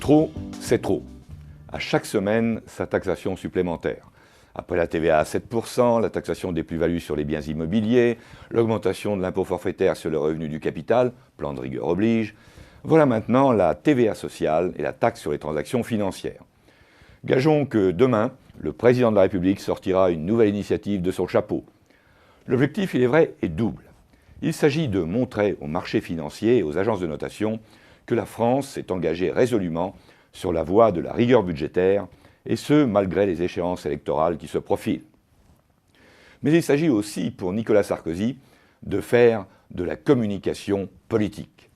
Trop, c'est trop. À chaque semaine, sa taxation supplémentaire. Après la TVA à 7%, la taxation des plus-values sur les biens immobiliers, l'augmentation de l'impôt forfaitaire sur le revenu du capital, plan de rigueur oblige, voilà maintenant la TVA sociale et la taxe sur les transactions financières. Gageons que demain, le président de la République sortira une nouvelle initiative de son chapeau. L'objectif, il est vrai, est double. Il s'agit de montrer aux marchés financiers et aux agences de notation que la France s'est engagée résolument sur la voie de la rigueur budgétaire, et ce, malgré les échéances électorales qui se profilent. Mais il s'agit aussi, pour Nicolas Sarkozy, de faire de la communication politique.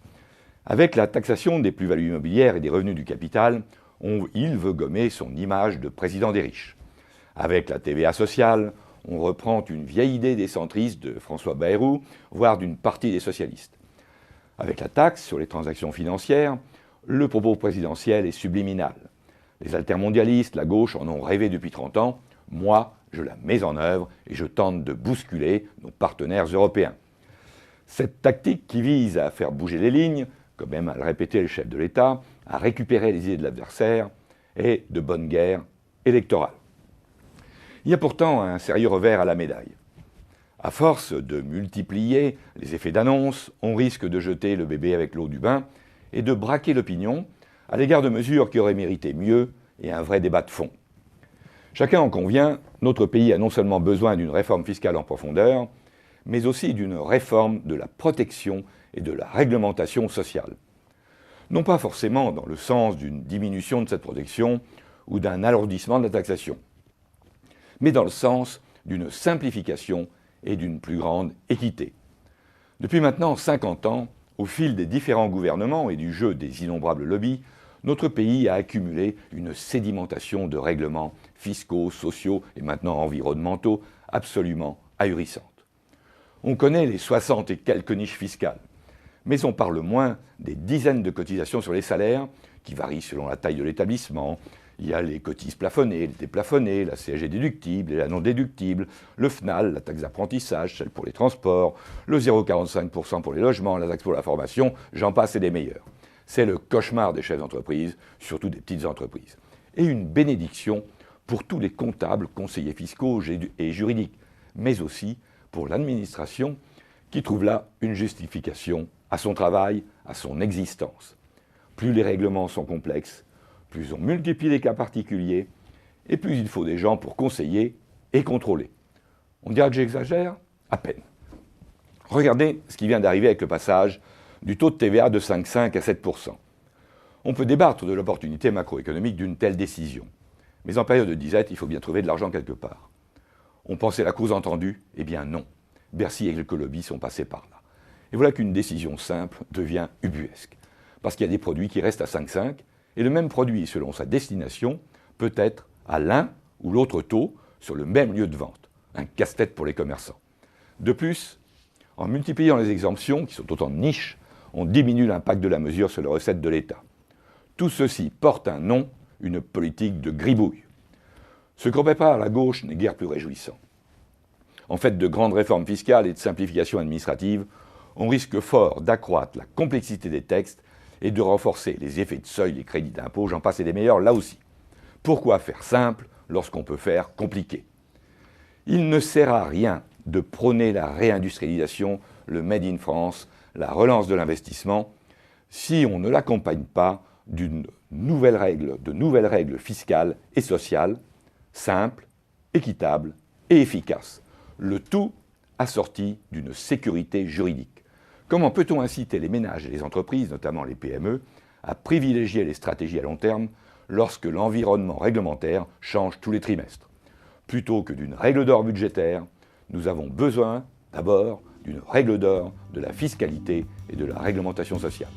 Avec la taxation des plus-values immobilières et des revenus du capital, il veut gommer son image de président des riches. Avec la TVA sociale, on reprend une vieille idée des centristes de François Bayrou, voire d'une partie des socialistes. Avec la taxe sur les transactions financières, le propos présidentiel est subliminal. Les altermondialistes, la gauche, en ont rêvé depuis 30 ans. Moi, je la mets en œuvre et je tente de bousculer nos partenaires européens. Cette tactique qui vise à faire bouger les lignes, comme aime à le répéter le chef de l'État, à récupérer les idées de l'adversaire, est de bonne guerre électorale. Il y a pourtant un sérieux revers à la médaille. À force de multiplier les effets d'annonce, on risque de jeter le bébé avec l'eau du bain et de braquer l'opinion à l'égard de mesures qui auraient mérité mieux et un vrai débat de fond. Chacun en convient, notre pays a non seulement besoin d'une réforme fiscale en profondeur, mais aussi d'une réforme de la protection et de la réglementation sociale. Non pas forcément dans le sens d'une diminution de cette protection ou d'un alourdissement de la taxation, mais dans le sens d'une simplification et d'une plus grande équité. Depuis maintenant 50 ans, au fil des différents gouvernements et du jeu des innombrables lobbies, notre pays a accumulé une sédimentation de règlements fiscaux, sociaux et maintenant environnementaux absolument ahurissantes. On connaît les 60 et quelques niches fiscales, mais on parle moins des dizaines de cotisations sur les salaires qui varient selon la taille de l'établissement. Il y a les cotises plafonnées, les déplafonnées, la CSG déductible et la non déductible, le FNAL, la taxe d'apprentissage, celle pour les transports, le 0,45% pour les logements, la taxe pour la formation, j'en passe et des meilleurs. C'est le cauchemar des chefs d'entreprise, surtout des petites entreprises. Et une bénédiction pour tous les comptables, conseillers fiscaux et juridiques, mais aussi pour l'administration qui trouve là une justification à son travail, à son existence. Plus les règlements sont complexes, plus on multiplie les cas particuliers, et plus il faut des gens pour conseiller et contrôler. On dira que j'exagère? À peine. Regardez ce qui vient d'arriver avec le passage du taux de TVA de 5,5 à 7%. On peut débattre de l'opportunité macroéconomique d'une telle décision. Mais en période de disette, il faut bien trouver de l'argent quelque part. On pensait la cause entendue? Eh bien non. Bercy et quelques lobbies sont passés par là. Et voilà qu'une décision simple devient ubuesque. Parce qu'il y a des produits qui restent à 5,5, et le même produit, selon sa destination, peut être à l'un ou l'autre taux sur le même lieu de vente. Un casse-tête pour les commerçants. De plus, en multipliant les exemptions, qui sont autant de niches, on diminue l'impact de la mesure sur les recettes de l'État. Tout ceci porte un nom, une politique de gribouille. Ce qu'on prépare à la gauche n'est guère plus réjouissant. En fait de grandes réformes fiscales et de simplification administrative, on risque fort d'accroître la complexité des textes et de renforcer les effets de seuil, les crédits d'impôt, j'en passe et des meilleurs là aussi. Pourquoi faire simple lorsqu'on peut faire compliqué? Il ne sert à rien de prôner la réindustrialisation, le Made in France, la relance de l'investissement, si on ne l'accompagne pas de nouvelles règles fiscales et sociales, simples, équitables et efficaces. Le tout assorti d'une sécurité juridique. Comment peut-on inciter les ménages et les entreprises, notamment les PME, à privilégier les stratégies à long terme lorsque l'environnement réglementaire change tous les trimestres? Plutôt que d'une règle d'or budgétaire, nous avons besoin d'abord d'une règle d'or de la fiscalité et de la réglementation sociale.